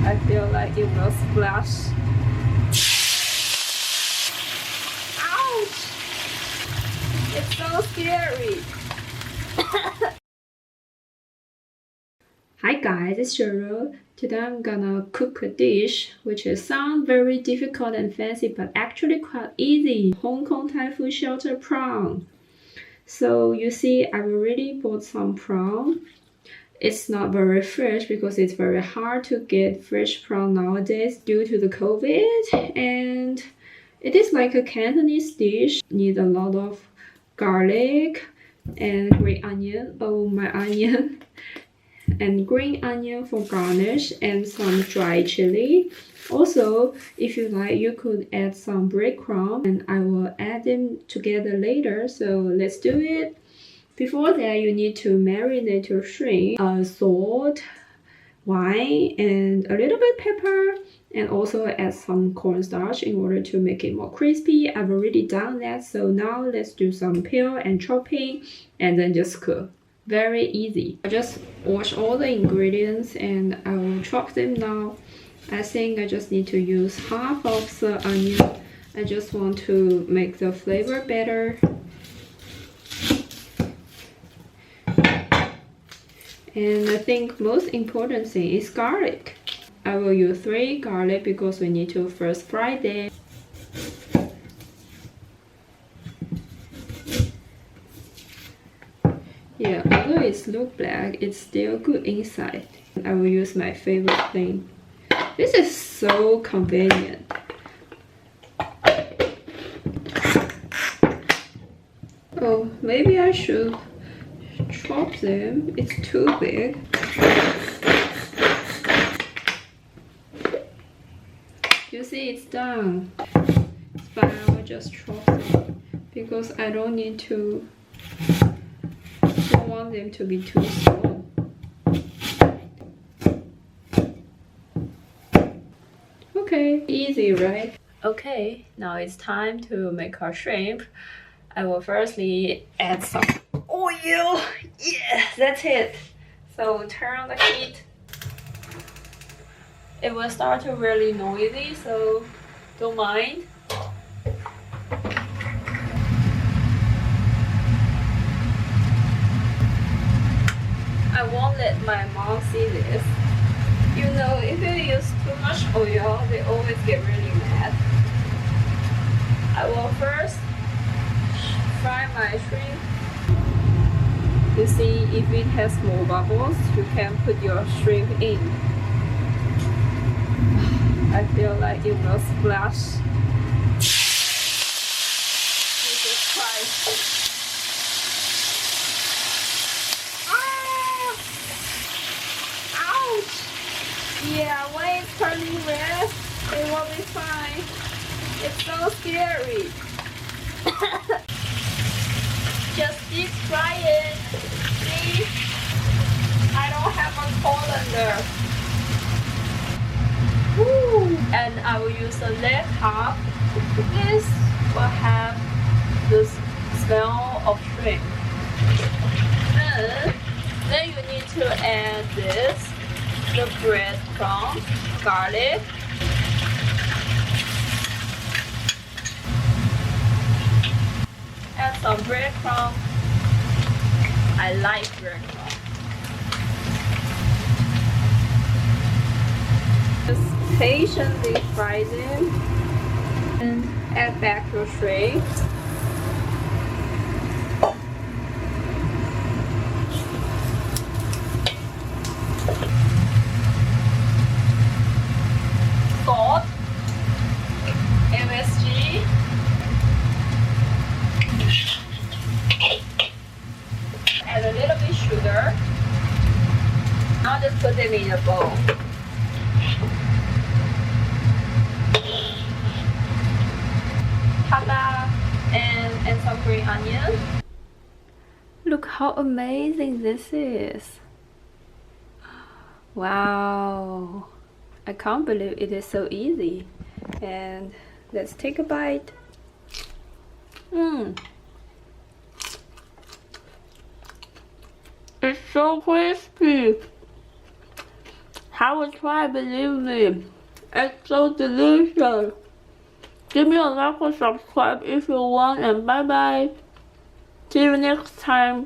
I feel like it will splash. Ouch! It's so scary. Hi guys, it's Cheryl. Today I'm gonna cook a dish which sounds very difficult and fancy but actually quite easy. Hong Kong Typhoon shelter prawn. So you see I've already bought some prawn. It's not very fresh because it's very hard to get fresh prawn nowadays due to the COVID, and it is like a Cantonese dish. Need a lot of garlic and green onion. Oh, my onion. And green onion for garnish and some dry chili. Also, if you like, you could add some breadcrumbs and I will add them together later. So let's do it. Before that, you need to marinate your shrimp, salt, wine, and a little bit pepper, and also add some cornstarch in order to make it more crispy. I've already done that, so now let's do some peel and chopping and then just cook. Very easy. I just wash all the ingredients and I will chop them now. I think I just need to use half of the onion. I just want to make the flavor better. And I think most important thing is garlic. I will use 3 garlic because we need to first fry them. Yeah, although it looks black, it's still good inside. I will use my favorite thing. This is so convenient. Oh, maybe I should chop them. It's too big. You see, it's done. But I will just chop them because I don't want them to be too small. Okay, easy, right? Okay, now it's time to make our shrimp. I will firstly add some oil. Yeah, that's it. So turn on the heat. It will start to really noisy, so don't mind. I won't let my mom see this. You know, if you use too much oil, they always get really mad. I will first fry my shrimp. You see, if it has small bubbles, you can put your shrimp in. I feel like it will splash. Jesus Christ. Yeah, when it's turning red, it will be fine. It's so scary. Just deep fry it. See? I don't have a colander. Woo. And I will use the left half. This will have the smell of shrimp. Then you need to add this. The breadcrumbs, garlic, add some breadcrumbs. I like breadcrumbs. Just patiently fry them and add back your shrimp. Salt, MSG, add a little bit sugar. Now just put them in a bowl. Ta-da! And some green onion. Look how amazing this is. Wow! I can't believe it is so easy. And let's take a bite. It's so crispy. I will try, believe me. It's so delicious. Give me a like or subscribe if you want, and bye bye. See you next time.